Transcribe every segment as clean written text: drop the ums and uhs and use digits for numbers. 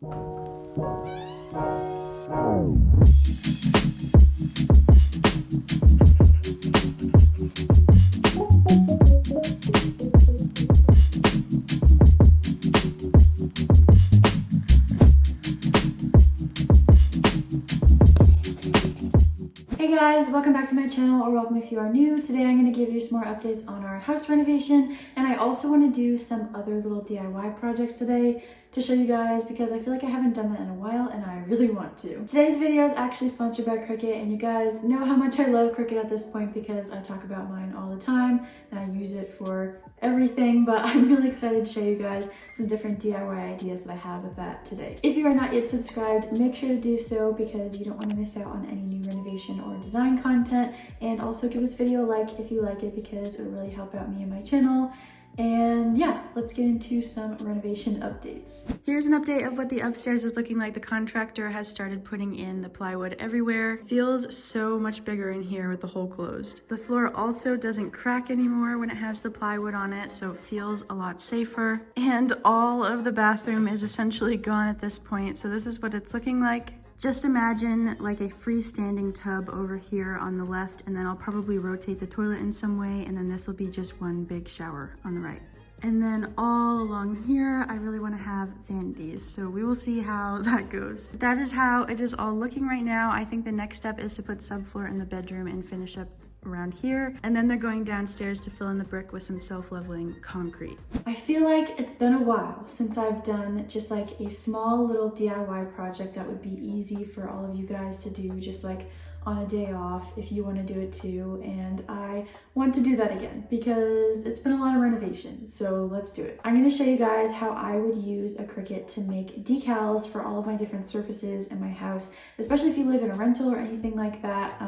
Hey guys, welcome back to my channel, or welcome if you are new. Today I'm going to give you some more updates on our house renovation, and I also want to do some other little DIY projects today to show you guys because I feel like I haven't done that in a while and I really want to. Today's video is actually sponsored by Cricut, and you guys know how much I love Cricut at this point because I talk about mine all the time and I use it for everything, but I'm really excited to show you guys some different DIY ideas that I have with that today. If you are not yet subscribed, make sure to do so because you don't want to miss out on any new renovation or design content, and also give this video a like if you like it because it will really help out me and my channel. And yeah, let's get into some renovation updates. Here's an update of what the upstairs is looking like. The contractor has started putting in the plywood everywhere. Feels so much bigger in here with the hole closed. The floor also doesn't crack anymore when it has the plywood on it, so it feels a lot safer. And all of the bathroom is essentially gone at this point, so this is what it's looking like. Just imagine like a freestanding tub over here on the left, and then I'll probably rotate the toilet in some way, and then this will be just one big shower on the right. And then all along here, I really want to have vanities, so we will see how that goes. That is how it is all looking right now. I think the next step is to put subfloor in the bedroom and finish up around here, and then they're going downstairs to fill in the brick with some self-leveling concrete. I feel like it's been a while since I've done just like a small little DIY project that would be easy for all of you guys to do, just like on a day off if you want to do it too, and I want to do that again because it's been a lot of renovation, so let's do it. I'm going to show you guys how I would use a Cricut to make decals for all of my different surfaces in my house, especially if you live in a rental or anything like that.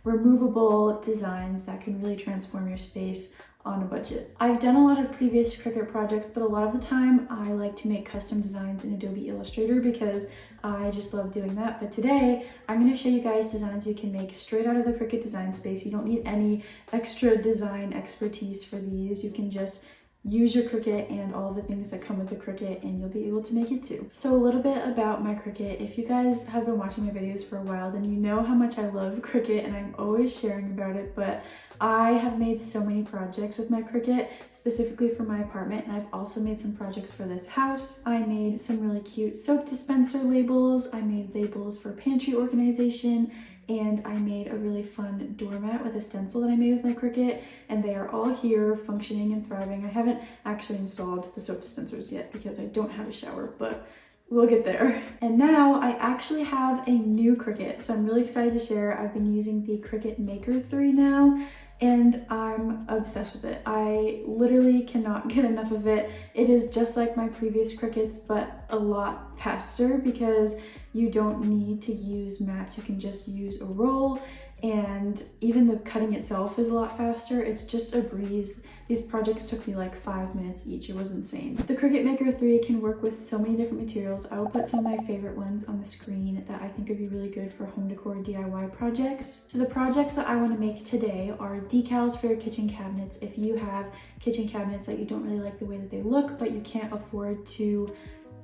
Removable designs that can really transform your space on a budget. I've done a lot of previous Cricut projects, but a lot of the time I like to make custom designs in Adobe Illustrator because I just love doing that. But today I'm going to show you guys designs you can make straight out of the Cricut design space. You don't need any extra design expertise for these. You can just use your Cricut and all the things that come with the Cricut, and you'll be able to make it too. So a little bit about my Cricut. If you guys have been watching my videos for a while, then you know how much I love Cricut and I'm always sharing about it, but I have made so many projects with my Cricut, specifically for my apartment, and I've also made some projects for this house. I made some really cute soap dispenser labels, I made labels for pantry organization, and I made a really fun doormat with a stencil that I made with my Cricut, and they are all here functioning and thriving. I haven't actually installed the soap dispensers yet because I don't have a shower, but we'll get there. And now I actually have a new Cricut, so I'm really excited to share. I've been using the Cricut Maker 3 now, and I'm obsessed with it. I literally cannot get enough of it. It is just like my previous Cricuts, but a lot faster because you don't need to use mats. You can just use a roll, and even the cutting itself is a lot faster. It's just a breeze. These projects took me like 5 minutes each. It was insane. The Cricut Maker 3 can work with so many different materials. I will put some of my favorite ones on the screen that I think would be really good for home decor DIY projects. So the projects that I want to make today are decals for your kitchen cabinets. If you have kitchen cabinets that you don't really like the way that they look, but you can't afford to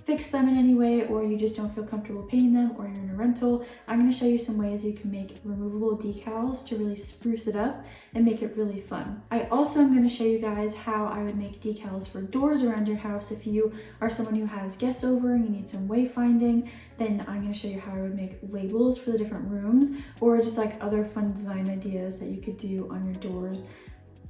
fix them in any way, or you just don't feel comfortable painting them, or you're in a rental, I'm going to show you some ways you can make removable decals to really spruce it up and make it really fun. I also am going to show you guys how I would make decals for doors around your house. If you are someone who has guests over and you need some wayfinding, then I'm going to show you how I would make labels for the different rooms, or just like other fun design ideas that you could do on your doors.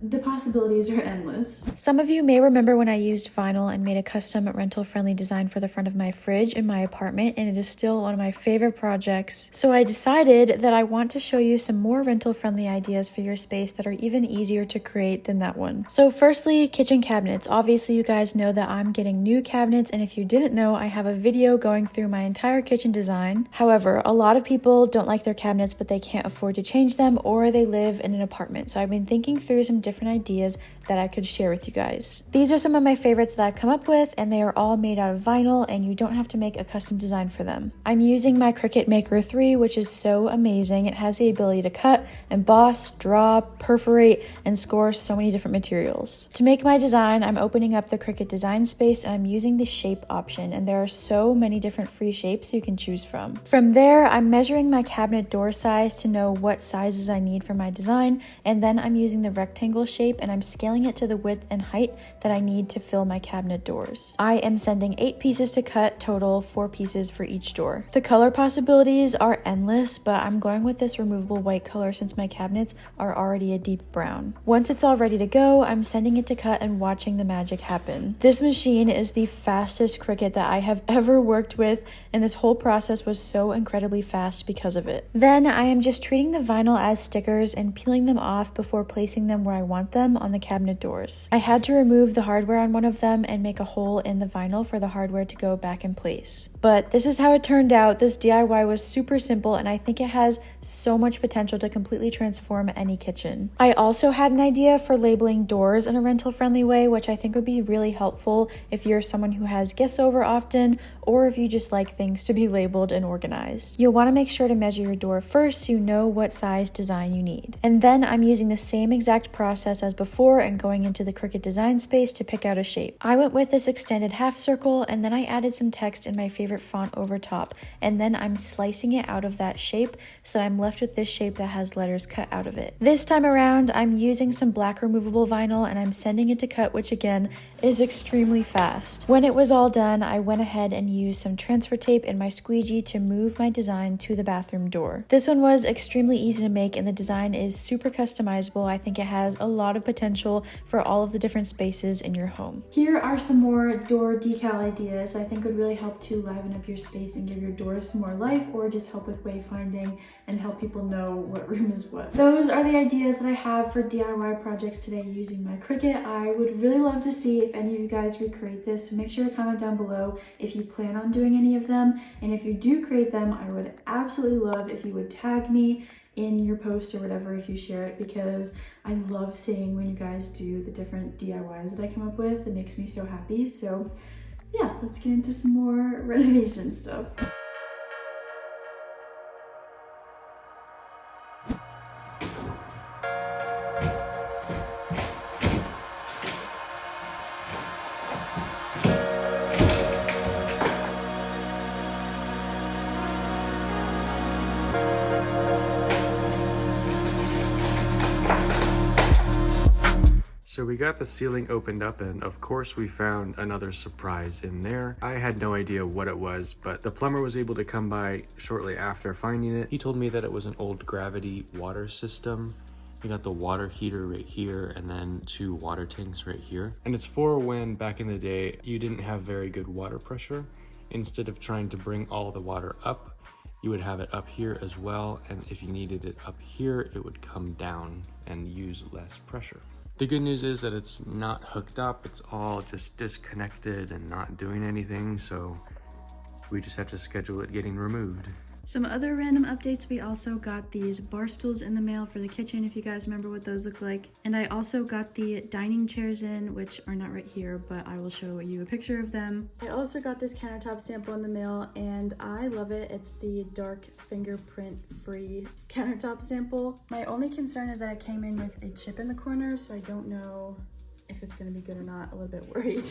The possibilities are endless. Some of you may remember when I used vinyl and made a custom rental-friendly design for the front of my fridge in my apartment, and it is still one of my favorite projects. So I decided that I want to show you some more rental-friendly ideas for your space that are even easier to create than that one. So firstly, kitchen cabinets. Obviously, you guys know that I'm getting new cabinets, and if you didn't know, I have a video going through my entire kitchen design. However, a lot of people don't like their cabinets, but they can't afford to change them, or they live in an apartment. So I've been thinking through some different ideas that I could share with you guys. These are some of my favorites that I've come up with, and they are all made out of vinyl, and you don't have to make a custom design for them. I'm using my Cricut Maker 3, which is so amazing. It has the ability to cut, emboss, draw, perforate, and score so many different materials. To make my design, I'm opening up the Cricut design space, and I'm using the shape option, and there are so many different free shapes you can choose from. From there, I'm measuring my cabinet door size to know what sizes I need for my design, and then I'm using the rectangle shape and I'm scaling it to the width and height that I need to fill my cabinet doors. I am sending 8 pieces to cut, total 4 pieces for each door. The color possibilities are endless, but I'm going with this removable white color since my cabinets are already a deep brown. Once it's all ready to go, I'm sending it to cut and watching the magic happen. This machine is the fastest Cricut that I have ever worked with, and this whole process was so incredibly fast because of it. Then I am just treating the vinyl as stickers and peeling them off before placing them where I want them on the cabinet doors. I had to remove the hardware on one of them and make a hole in the vinyl for the hardware to go back in place. But this is how it turned out. This DIY was super simple, and I think it has so much potential to completely transform any kitchen. I also had an idea for labeling doors in a rental-friendly way, which I think would be really helpful if you're someone who has guests over often, or if you just like things to be labeled and organized. You'll want to make sure to measure your door first so you know what size design you need. And then I'm using the same exact process as before and going into the Cricut design space to pick out a shape. I went with this extended half circle, and then I added some text in my favorite font over top, and then I'm slicing it out of that shape so that I'm left with this shape that has letters cut out of it. This time around, I'm using some black removable vinyl and I'm sending it to cut, which again is extremely fast. When it was all done, I went ahead and used some transfer tape and my squeegee to move my design to the bathroom door. This one was extremely easy to make, and the design is super customizable. I think it has a lot of potential for all of the different spaces in your home. Here are some more door decal ideas I think would really help to liven up your space and give your doors some more life, or just help with wayfinding and help people know what room is what. Those are the ideas that I have for DIY projects today using my Cricut. I would really love to see if any of you guys recreate this, so make sure to comment down below if you plan on doing any of them, and if you do create them, I would absolutely love if you would tag me in your post or whatever if you share it, because I love seeing when you guys do the different DIYs that I come up with. It makes me so happy. So yeah, let's get into some more renovation stuff. So we got the ceiling opened up, and of course we found another surprise in there. I had no idea what it was, but the plumber was able to come by shortly after finding it. He told me that it was an old gravity water system. We got the water heater right here and then 2 water tanks right here. And it's for when back in the day you didn't have very good water pressure. Instead of trying to bring all the water up, you would have it up here as well. And if you needed it up here, it would come down and use less pressure. The good news is that it's not hooked up. It's all just disconnected and not doing anything. So we just have to schedule it getting removed. Some other random updates, we also got these bar stools in the mail for the kitchen, if you guys remember what those look like. And I also got the dining chairs in, which are not right here, but I will show you a picture of them. I also got this countertop sample in the mail, and I love it. It's the dark fingerprint-free countertop sample. My only concern is that it came in with a chip in the corner, so I don't know if it's gonna be good or not. A little bit worried.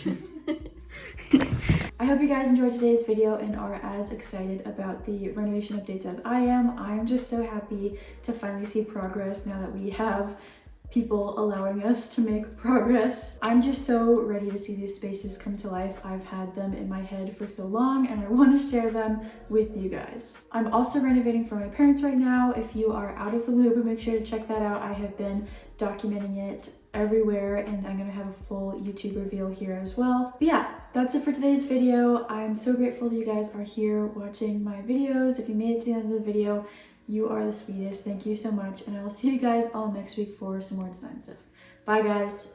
I hope you guys enjoyed today's video and are as excited about the renovation updates as I am. I'm just so happy to finally see progress now that we have people allowing us to make progress. I'm just so ready to see these spaces come to life. I've had them in my head for so long and I want to share them with you guys. I'm also renovating for my parents right now. If you are out of the loop, make sure to check that out. I have been documenting it everywhere and I'm gonna have a full YouTube reveal here as well. But yeah, that's it for today's video. I'm so grateful that you guys are here watching my videos. If you made it to the end of the video, you are the sweetest. Thank you so much, and I will see you guys all next week for some more design stuff. Bye guys.